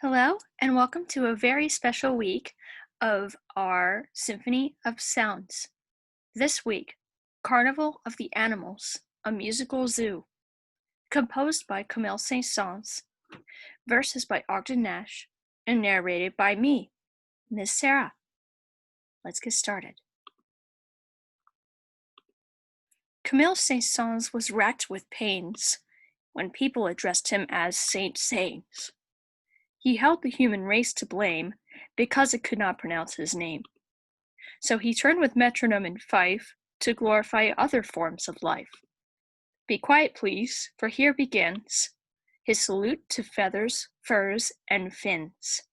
Hello, and welcome to a very special week of our Symphony of Sounds. This week, Carnival of the Animals, a musical zoo, composed by Camille Saint-Saëns, verses by Ogden Nash, and narrated by me, Miss Sarah. Let's get started. Camille Saint-Saëns was racked with pains when people addressed him as Saint Saëns. He held the human race to blame because it could not pronounce his name. So he turned with metronome and fife to glorify other forms of life. Be quiet, please, for here begins his salute to feathers, furs, and fins.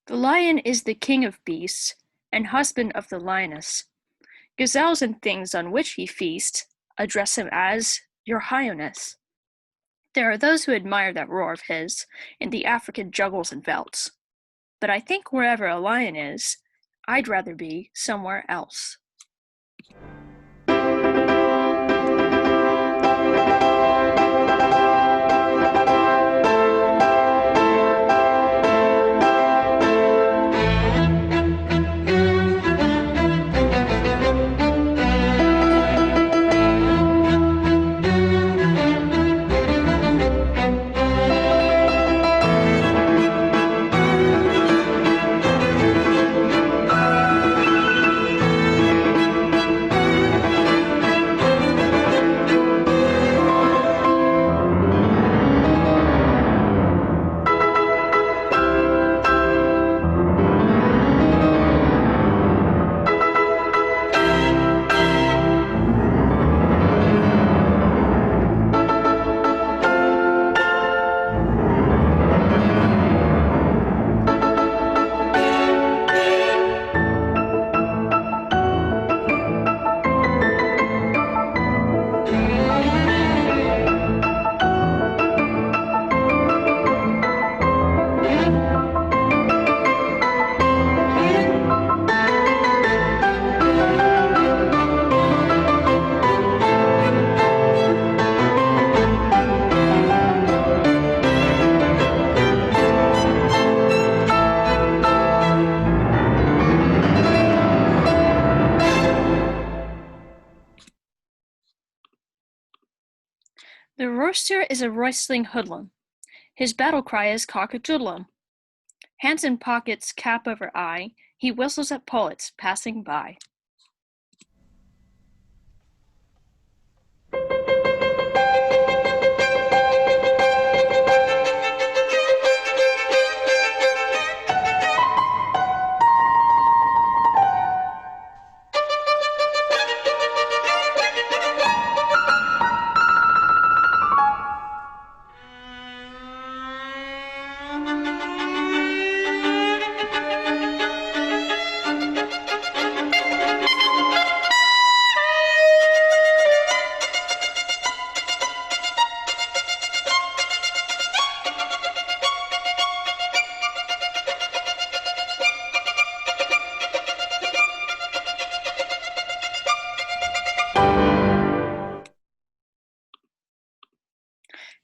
The lion is the king of beasts, and husband of the lioness. Gazelles and things on which he feasts address him as Your Highness. There are those who admire that roar of his in the African jungles and velds. But I think wherever a lion is, I'd rather be somewhere else. The roaster is a roistling hoodlum. His battle cry is cock-a-doodlum. Hands in pockets, cap over eye, he whistles at pullets passing by.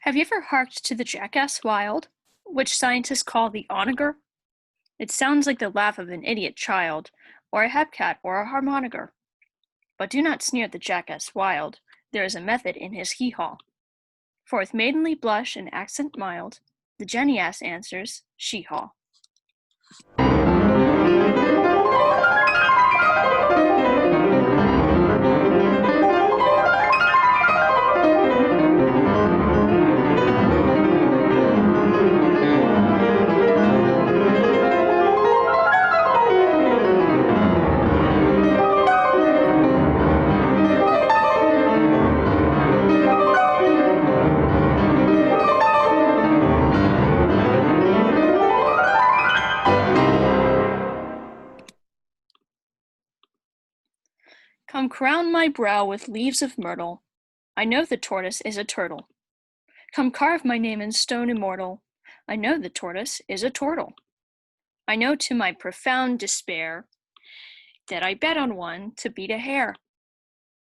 Have you ever harked to the jackass wild, which scientists call the onager? It sounds like the laugh of an idiot child, or a hepcat, or a harmoniger. But do not sneer at the jackass wild, there is a method in his hee-haw. For with maidenly blush and accent mild, the jenny-ass answers, she-haw. Come crown my brow with leaves of myrtle. I know the tortoise is a turtle. Come carve my name in stone immortal. I know the tortoise is a turtle. I know to my profound despair that I bet on one to beat a hare.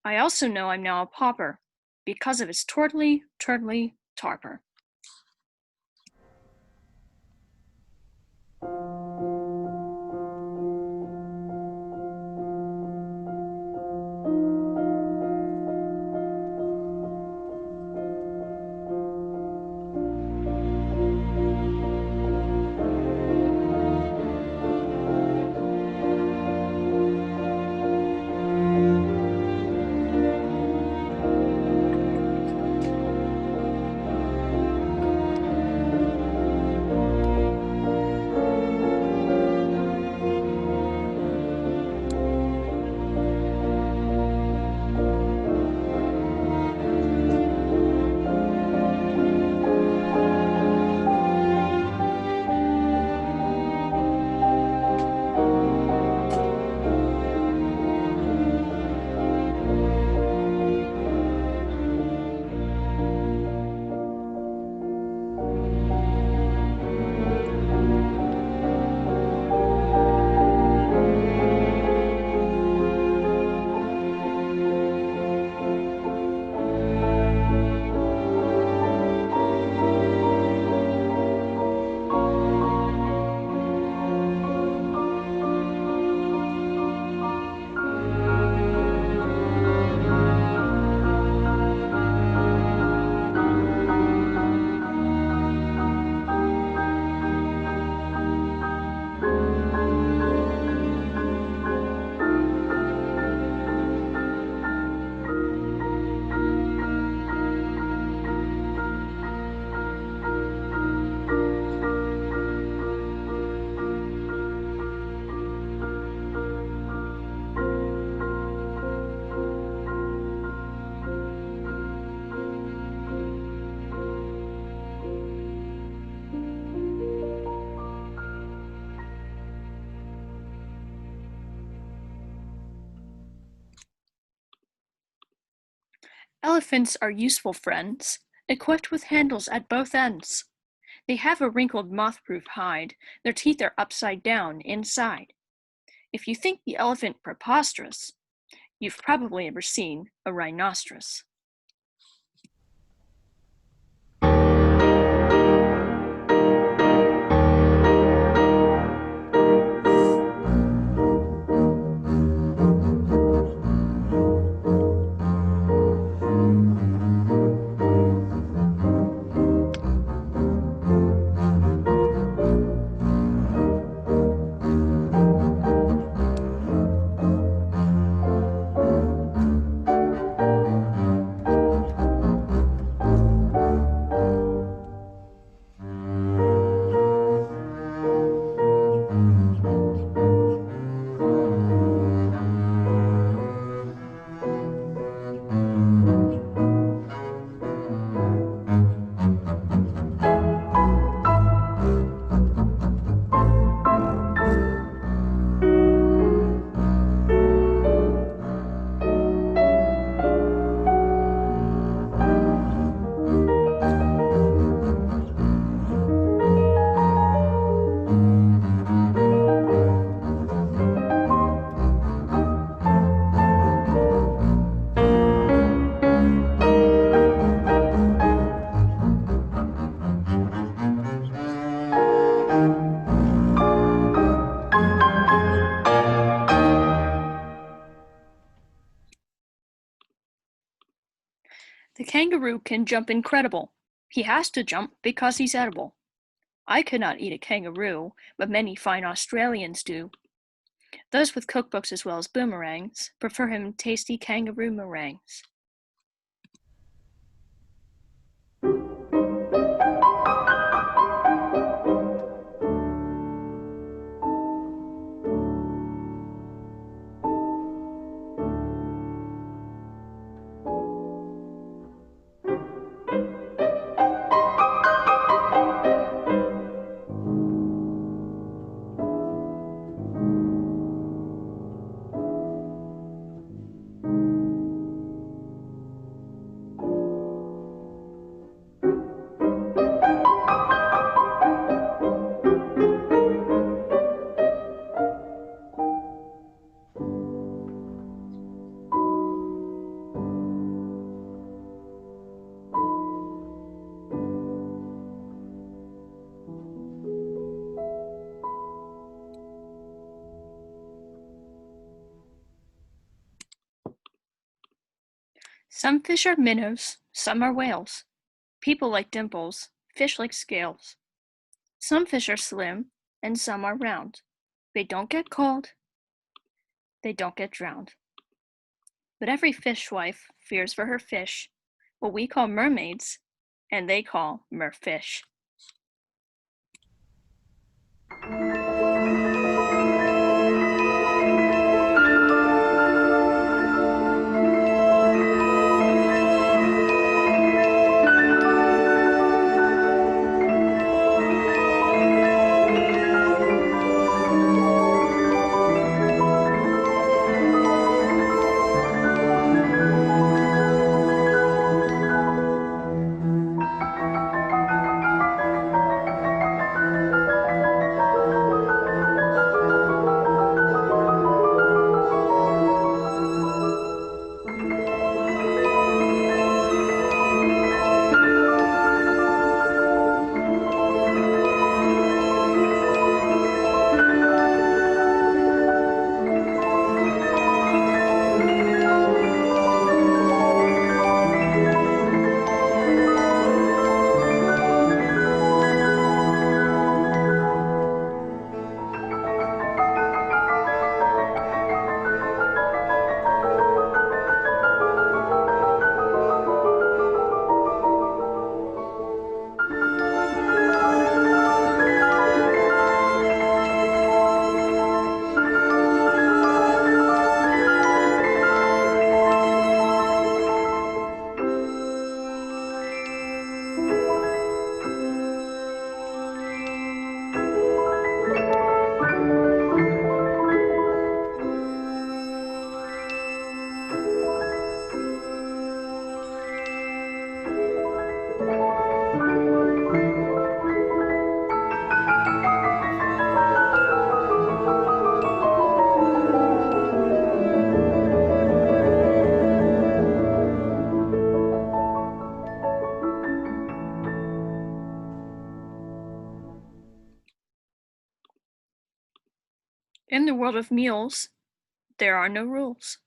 I also know I'm now a pauper because of his turtly, turtly, tarper. Elephants are useful friends, equipped with handles at both ends. They have a wrinkled moth-proof hide. Their teeth are upside down inside. If you think the elephant preposterous, you've probably ever seen a rhinoceros. The kangaroo can jump incredible. He has to jump because he's edible. I could not eat a kangaroo, but many fine Australians do. Those with cookbooks as well as boomerangs prefer him tasty kangaroo meringues. Some fish are minnows, some are whales. People like dimples, fish like scales. Some fish are slim, and some are round. They don't get cold, they don't get drowned. But every fishwife fears for her fish, what we call mermaids, and they call merfish. In the world of mules, there are no rules.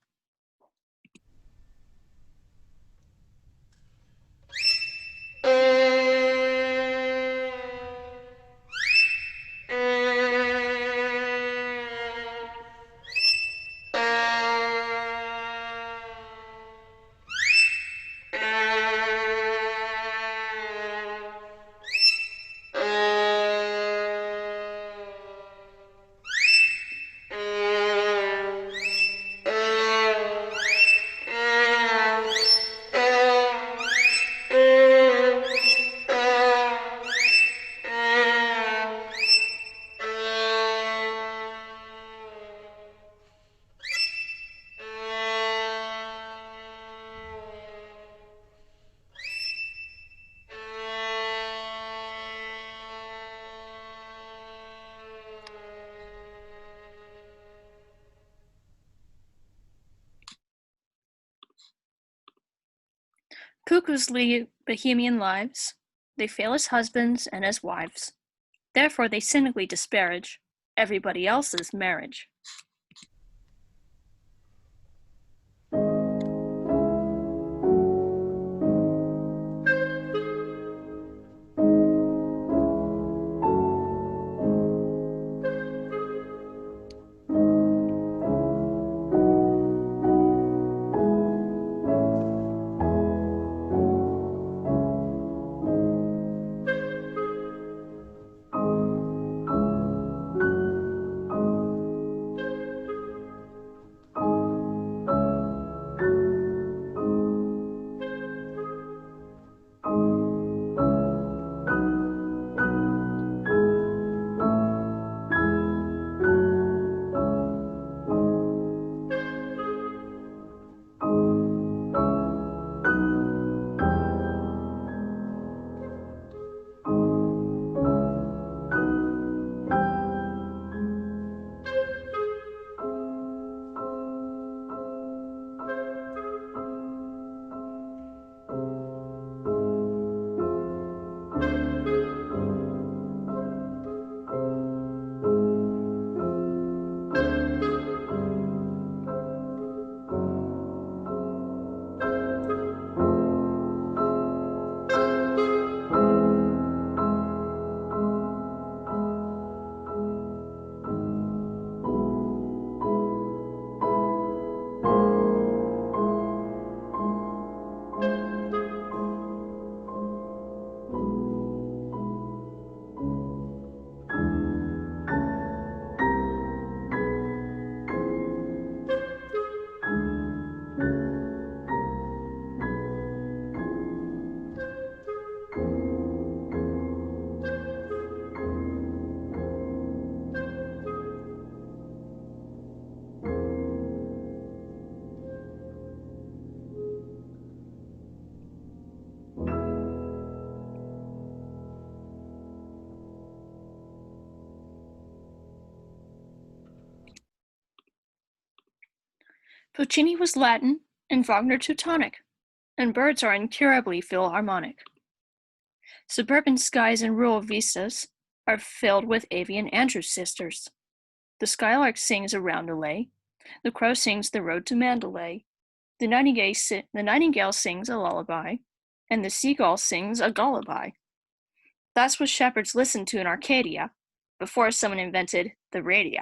Cuckoos lead bohemian lives. They fail as husbands and as wives. Therefore, they cynically disparage everybody else's marriage. Puccini was Latin and Wagner Teutonic, and birds are incurably philharmonic. Suburban skies and rural vistas are filled with avian Andrews sisters. The skylark sings a roundelay, the crow sings the road to Mandalay, the nightingale sings a lullaby, and the seagull sings a lullaby. That's what shepherds listened to in Arcadia, before someone invented the radio.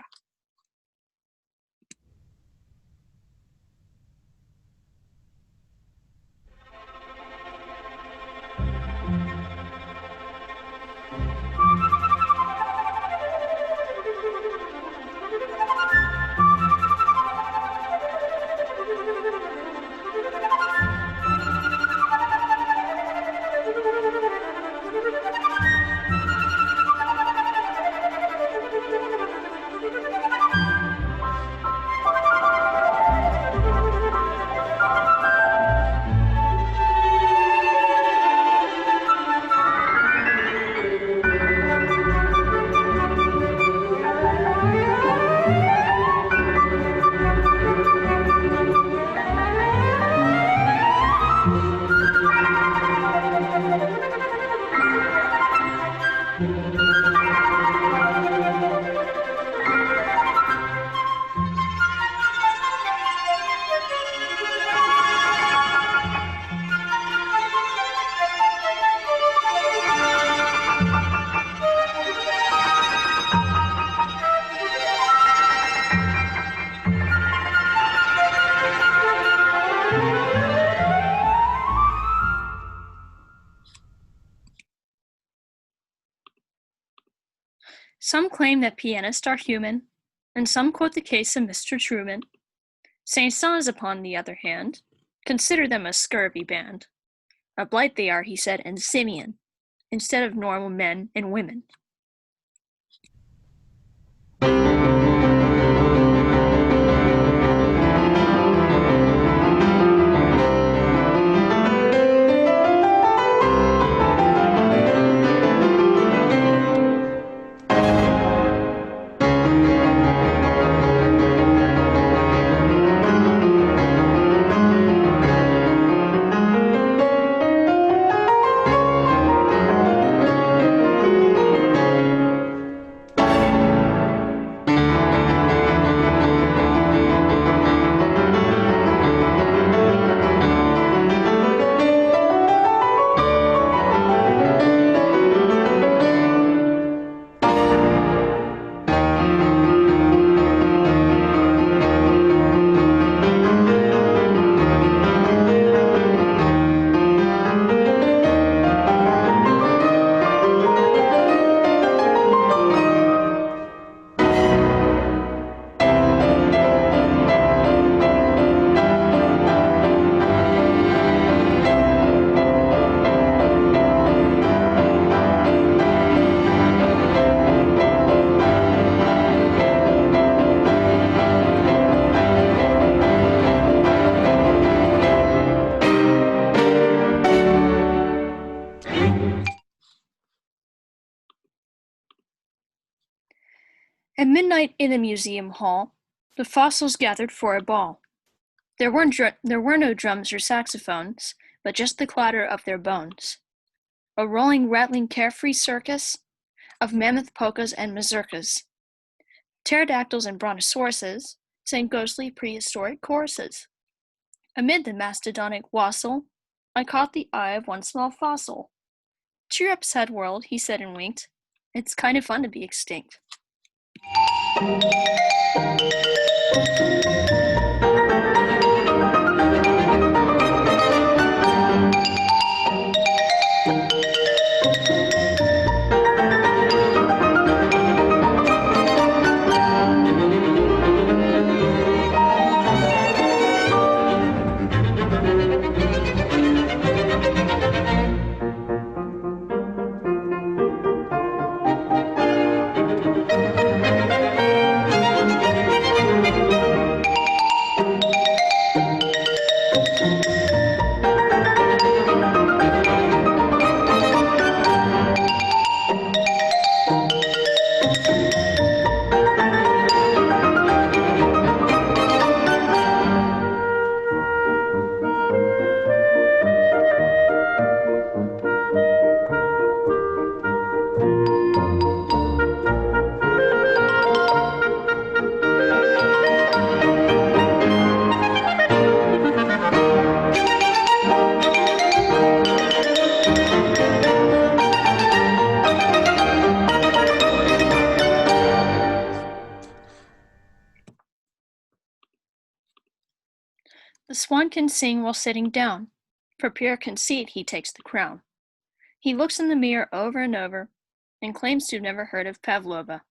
Some claim that pianists are human, and some quote the case of Mr. Truman. Saint-Saëns, upon the other hand, consider them a scurvy band. A blight they are, he said, and simian, instead of normal men and women. At midnight in the museum hall, the fossils gathered for a ball. There were no drums or saxophones, but just the clatter of their bones. A rolling, rattling, carefree circus of mammoth polkas and mazurkas. Pterodactyls and brontosauruses sang ghostly prehistoric choruses. Amid the mastodonic wassail, I caught the eye of one small fossil. Cheer up, sad world, he said and winked. It's kind of fun to be extinct. The swan can sing while sitting down. For pure conceit he takes the crown. He looks in the mirror over and over and claims to have never heard of Pavlova.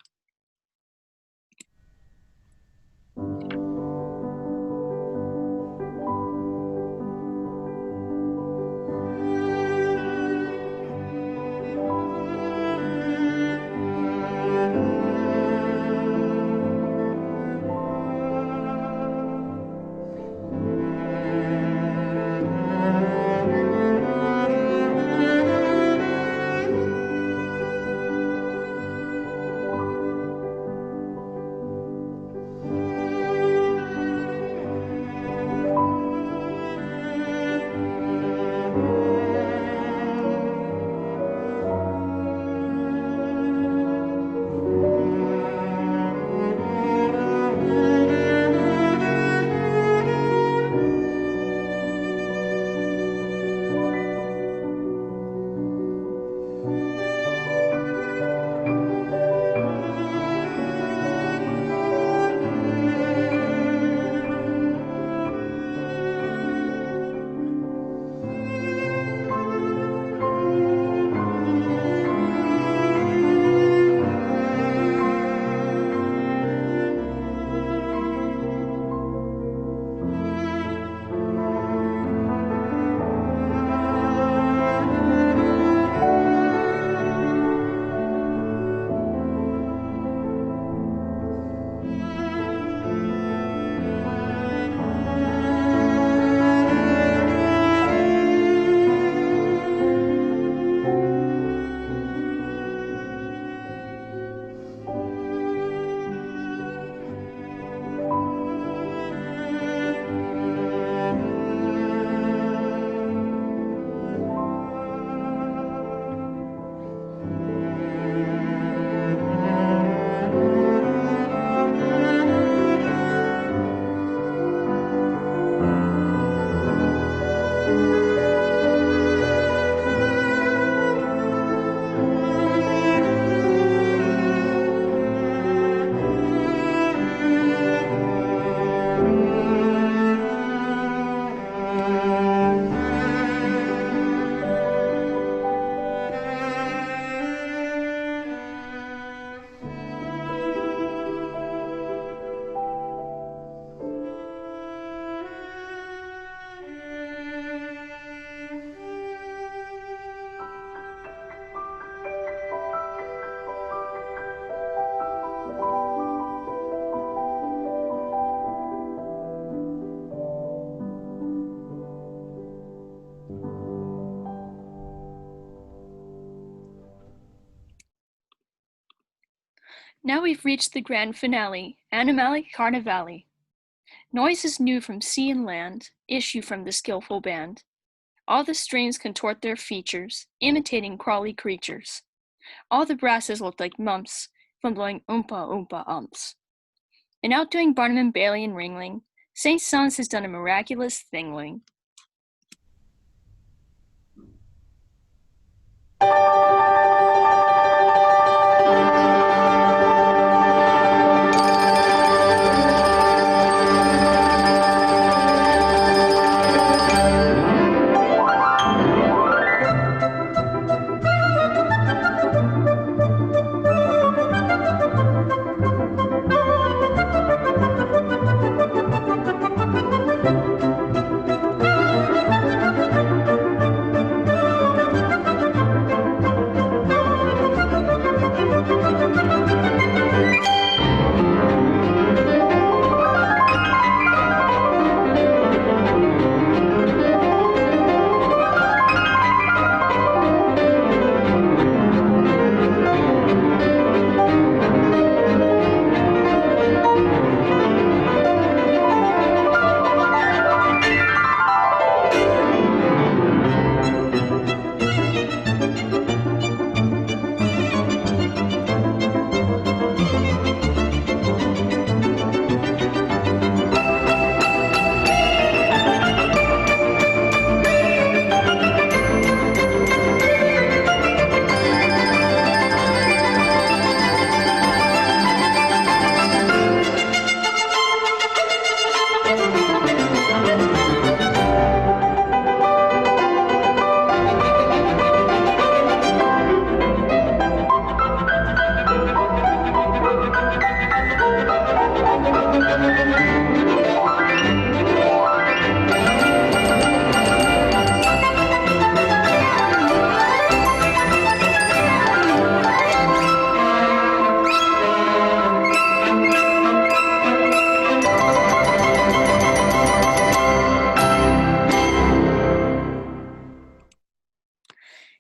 Now we've reached the grand finale, Animali Carnivali. Noises new from sea and land issue from the skillful band. All the strings contort their features, imitating crawly creatures. All the brasses look like mumps from blowing oompa oompa umps. In outdoing Barnum and Bailey and Ringling, St. Saëns has done a miraculous thingling.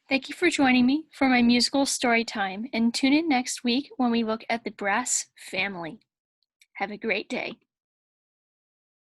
Thank you for joining me for my musical story time, and tune in next week when we look at the brass family. Have a great day.